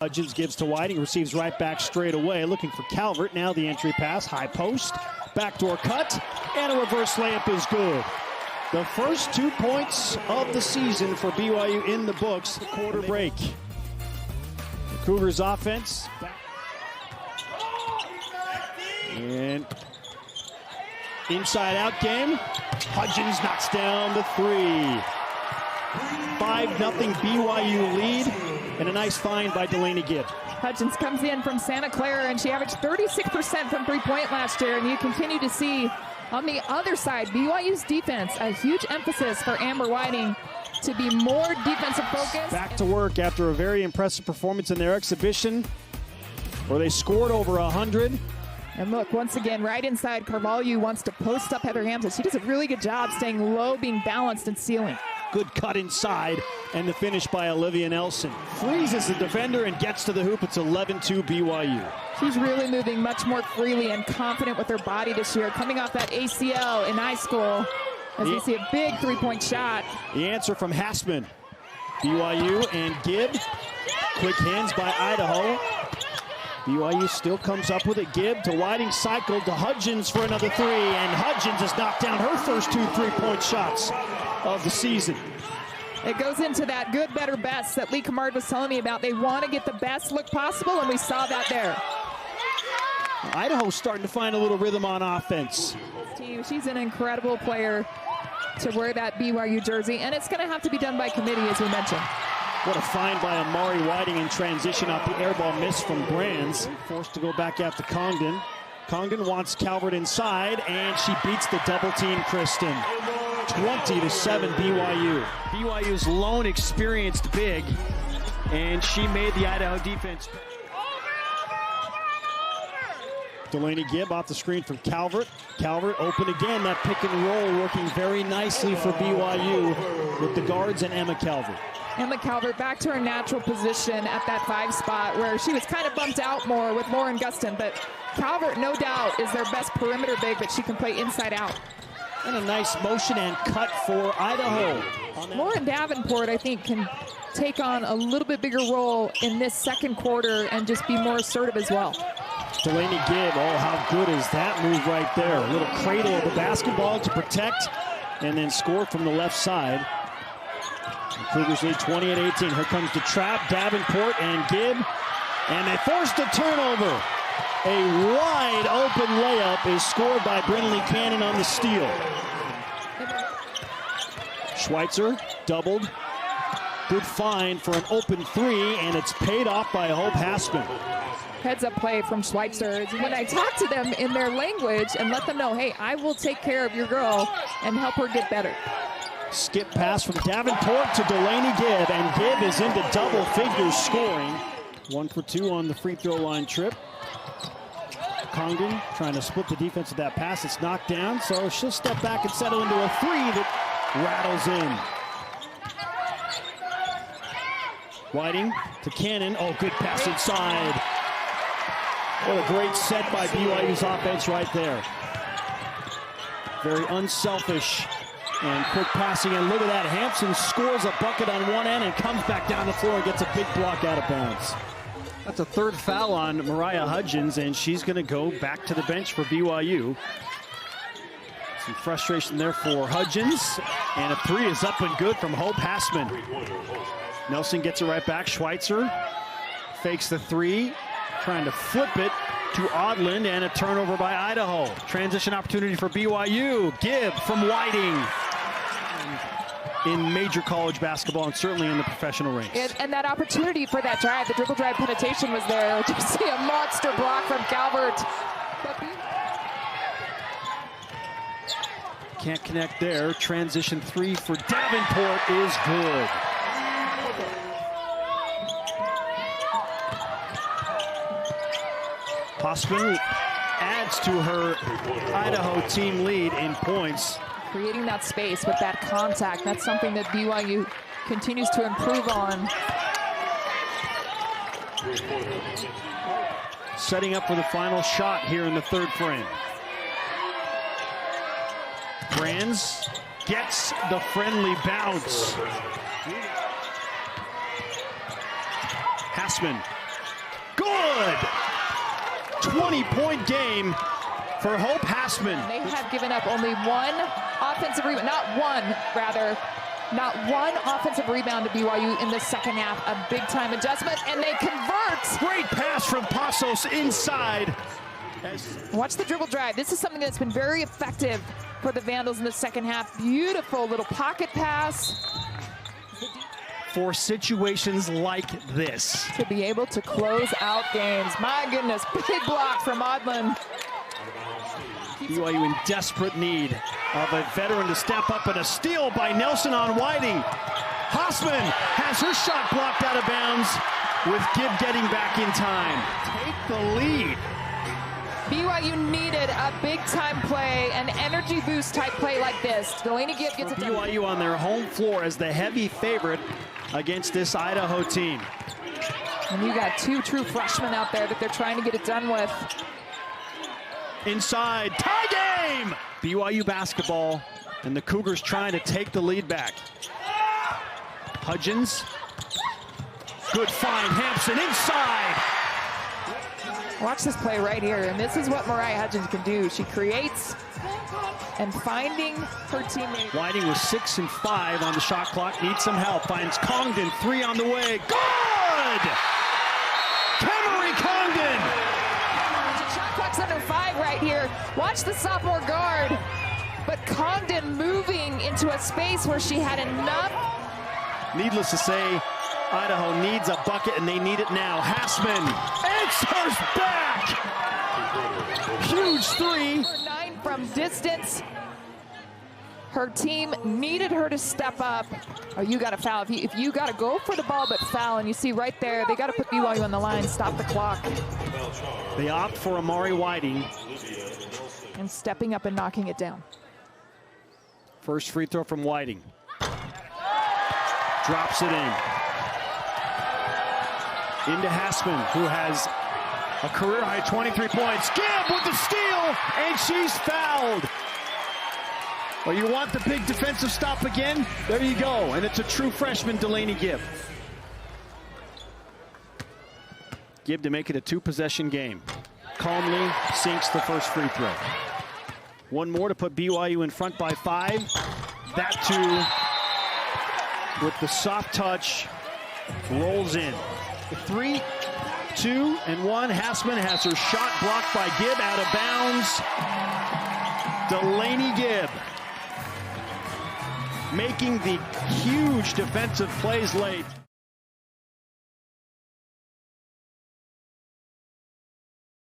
Hudgens gives to Whiting, receives right back straight away, looking for Calvert. Now the entry pass, high post, backdoor cut, and a reverse layup is good. The first 2 points of the season for BYU in the books, the quarter break. The Cougars offense. And inside out game. Hudgens knocks down the three. 5-0 BYU lead, and a nice find by Delaney Gibb. Hudgens comes in from Santa Clara, and she averaged 36% from three-point last year, and you continue to see on the other side, BYU's defense, a huge emphasis for Amber Whiting to be more defensive focused. Back to work after a very impressive performance in their exhibition, where they scored over 100. And look, once again, right inside, Carvalho wants to post up Heather Hampton. She does a really good job staying low, being balanced and sealing. Good cut inside, and the finish by Olivia Nelson. Freezes the defender and gets to the hoop. It's 11-2 BYU. She's really moving much more freely and confident with her body this year, coming off that ACL in high school. As we see a big three-point shot. The answer from Hassman. BYU and Gibb. Quick hands by Idaho. BYU still comes up with it. Gibb to Whiting, cycle to Hudgens for another three, and Hudgens has knocked down her first 2 3-point shots of the season. It goes into that good, better, best that Lee Camard was telling me about. They want to get the best look possible, and we saw that there. Idaho's starting to find a little rhythm on offense. She's an incredible player to wear that BYU jersey, and it's going to have to be done by committee, as we mentioned. What a find by Amari Whiting in transition off the airball miss from Brands. Forced to go back after Congdon. Congdon wants Calvert inside, and she beats the double team Kristen. 20-7 BYU. BYU's lone experienced big, and she made the Idaho defense. Delaney Gibb off the screen from Calvert. Calvert open again. That pick and roll working very nicely for BYU with the guards and Emma Calvert. Emma Calvert back to her natural position at that 5 spot where she was kind of bumped out more with Lauren Gustin, but Calvert, no doubt, is their best perimeter big, but she can play inside out. And a nice motion and cut for Idaho. Lauren Davenport, I think, can take on a little bit bigger role in this second quarter and just be more assertive as well. Delaney Gibb, oh, how good is that move right there? A little cradle of the basketball to protect and then score from the left side. The Cougars lead 20-18. Here comes the trap, Davenport and Gibb, and they forced a turnover. A wide open layup is scored by Brinley Cannon on the steal. Schweitzer doubled. Good find for an open three, and it's paid off by Hope Hassman. Heads up play from Schweitzer. When I talk to them in their language and let them know, hey, I will take care of your girl and help her get better. Skip pass from Davenport to Delaney Gibb, and Gibb is into double figures scoring. 1 for 2 on the free throw line trip. Congdon trying to split the defense with that pass. It's knocked down, so she'll step back and settle into a three that rattles in. Whiting to Cannon. Oh, good pass inside. What a great set by BYU's offense right there. Very unselfish and quick passing. And look at that. Hampson scores a bucket on one end and comes back down the floor and gets a big block out of bounds. That's a third foul on Mariah Hudgens, and she's going to go back to the bench for BYU. Some frustration there for Hudgens, and a three is up and good from Hope Hassman. Nelson gets it right back. Schweitzer fakes the three, trying to flip it to Odland, and a turnover by Idaho. Transition opportunity for BYU. Gibb from Whiting. In major college basketball and certainly in the professional ranks. And that opportunity for that drive, the dribble drive penetration was there. To see a monster block from Calvert. Can't connect there. Transition three for Davenport is good. Hossman adds to her Idaho team lead in points. Creating that space with that contact, that's something that BYU continues to improve on. Setting up for the final shot here in the third frame. Brands gets the friendly bounce. Hassman Good! 20-point game for Hope Hassman. They have given up only one offensive rebound, not one offensive rebound to BYU in the second half. A big-time adjustment, and they convert. Great pass from Passos inside. Watch the dribble drive. This is something that's been very effective for the Vandals in the second half. Beautiful little pocket pass. For situations like this. To be able to close out games. My goodness, big block from Odlin. BYU in desperate need of a veteran to step up, and a steal by Nelson on Whiting. Hassman has her shot blocked out of bounds, with Gibb getting back in time. Take the lead. BYU needed a big-time play, an energy boost type play like this. Delaney Gibb gets it done. BYU on their home floor as the heavy favorite against this Idaho team. And you got two true freshmen out there that they're trying to get it done with. Inside, tie game! BYU basketball, and the Cougars trying to take the lead back. Hudgens, good find, Hampson inside. Watch this play right here, and this is what Mariah Hudgens can do. She creates and finding her teammate. Whiting was 6 and 5 on the shot clock, needs some help, finds Congdon, 3 on the way, good! Kemery Congdon! Shot clock's under 5 right here. Watch the sophomore guard, but Congdon moving into a space where she had enough. Needless to say, Idaho needs a bucket, and they need it now. Hassman answers back! Huge 3. 9 from distance. Her team needed her to step up. Oh, you got to foul. If you got to go for the ball but foul, and you see right there, they got to put BYU on the line, stop the clock. They opt for Amari Whiting. And stepping up and knocking it down. First free throw from Whiting. Drops it in. Into Hassman, who has a career-high 23 points. Gibb with the steal, and she's fouled. Well, you want the big defensive stop again? There you go, and it's a true freshman, Delaney Gibb. Gibb to make it a 2-possession game. Calmly sinks the first free throw. One more to put BYU in front by 5. That too, with the soft touch, rolls in. 3, 2, and 1. Hassman has her shot blocked by Gibb, out of bounds. Delaney Gibb making the huge defensive plays late.